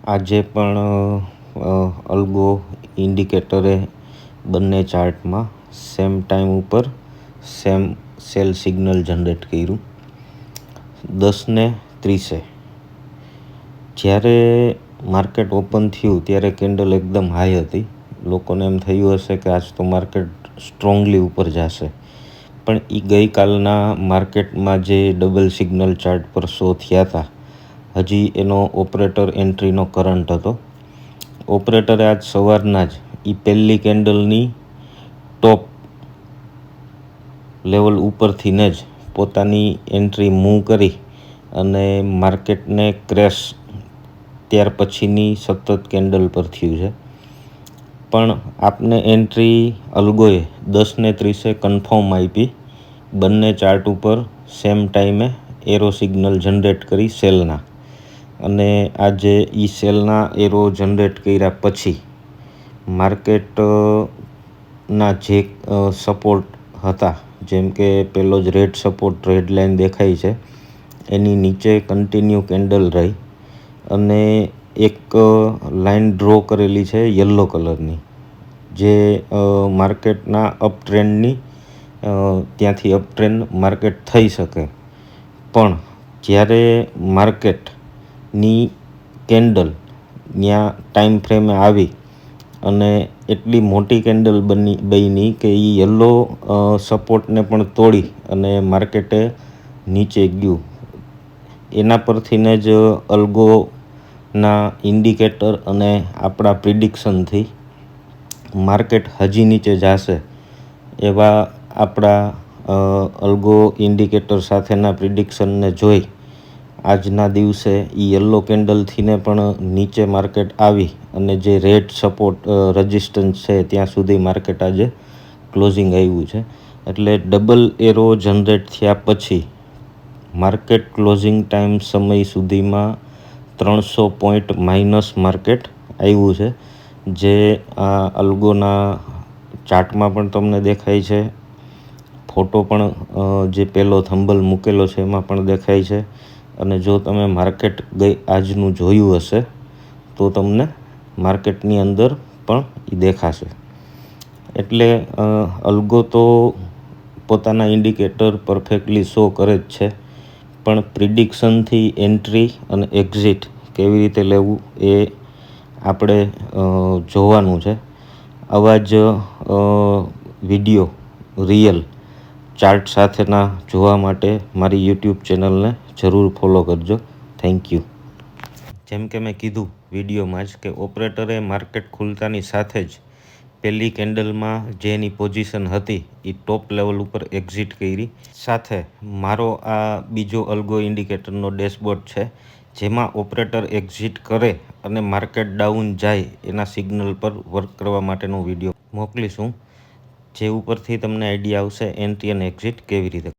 આજે પણ અલ્ગો ઇન્ડિકેટરે બંને ચાર્ટમાં સેમ ટાઈમ ઉપર સેમ સેલ સિગ્નલ જનરેટ કર્યું 10:30. જ્યારે માર્કેટ ઓપન થયું ત્યારે કેન્ડલ એકદમ હાઈ હતી. લોકોને એમ થયું હશે કે આજ તો માર્કેટ સ્ટ્રોંગલી ઉપર જશે, પણ એ ગઈકાલના માર્કેટમાં જે ડબલ સિગ્નલ ચાર્ટ પર શો થયા હતા, હજી એનો ઓપરેટર એન્ટ્રીનો કરંટ હતો. ઓપરેટરે આજ સવારના જ એ પહેલી કેન્ડલની ટોપ લેવલ ઉપરથીને જ પોતાની એન્ટ્રી મૂવ કરી અને માર્કેટને ક્રેશ ત્યાર પછીની સતત કેન્ડલ પર થયું છે. પણ આપને એન્ટ્રી અલ્ગોએ 10:30 કન્ફર્મ આપી. બંને ચાર્ટ ઉપર સેમ ટાઈમે એરો સિગ્નલ જનરેટ કરી સેલના, અને આજે એ સેલના એરો જનરેટ કર્યા પછી માર્કેટના જે સપોર્ટ હતા, જેમ કે પેલો જ રેડ સપોર્ટ રેડ લાઇન દેખાય છે, એની નીચે કન્ટિન્યુ કેન્ડલ રહી અને એક લાઇન ડ્રો કરેલી છે યલો કલરની, જે માર્કેટના અપ ટ્રેન્ડની ત્યાંથી અપ ટ્રેન્ડ માર્કેટ થઈ શકે. પણ જ્યારે માર્કેટની કેન્ડલ ત્યાં ટાઈમ ફ્રેમે આવી અને એટલી મોટી કેન્ડલ બની કે એ યલો સપોર્ટને પણ તોડી અને માર્કેટે નીચે ગયું. એના પરથીને જ અલ્ગોના ઇન્ડિકેટર અને આપણા પ્રિડિક્શનથી માર્કેટ હજી નીચે જશે એવા આપણા અલ્ગો ઇન્ડિકેટર સાથેના પ્રિડિક્શનને જોઈ આજના દિવસે એ યલો કેન્ડલથીને પણ નીચે માર્કેટ આવી અને જે રેડ સપોર્ટ રજિસ્ટન્સ છે ત્યાં સુધી માર્કેટ આજે ક્લોઝિંગ આવ્યું છે. એટલે ડબલ એરો જનરેટ થયા પછી માર્કેટ ક્લોઝિંગ ટાઈમ સમય સુધીમાં 300 પોઈન્ટ માઇનસ માર્કેટ આવ્યું છે, જે આ અલ્ગોના ચાર્ટમાં પણ તમને દેખાય છે. ફોટો પણ જે પહેલો થંબલ મૂકેલો છે એમાં પણ દેખાય છે, અને જો તમે માર્કેટ આજનું જોયું હશે તો તમને માર્કેટની અંદર પણ એ દેખાશે. એટલે અલ્ગો તો પોતાના ઇન્ડિકેટર પરફેક્ટલી શો કરે જ છે, પણ પ્રિડિક્શનથી એન્ટ્રી અને એક્ઝિટ કેવી રીતે લેવું એ આપણે જોવાનું છે. આવા જ વિડીયો રિયલ ચાર્ટ સાથેના જોવા માટે મારી યુટ્યુબ ચેનલને જરૂર ફોલો કરજો. Thank you. જેમ કે મેં કીધું વિડીયોમાં જ કે ઓપરેટરે માર્કેટ ખુલતાની સાથે જ પહેલી કેન્ડલમાં જે એની પોઝિશન હતી એ ટોપ લેવલ ઉપર એક્ઝિટ કરી. સાથે મારો આ બીજો અલ્ગો ઇન્ડિકેટરનો ડેશબોર્ડ છે, જેમાં ઓપરેટર એક્ઝિટ કરે અને માર્કેટ ડાઉન જાય એના સિગ્નલ પર વર્ક કરવા માટેનો વિડીયો મોકલીશું, જે ઉપરથી તમને આઈડિયા આવશે એન્ટ્રી અને એક્ઝિટ કેવી રીતે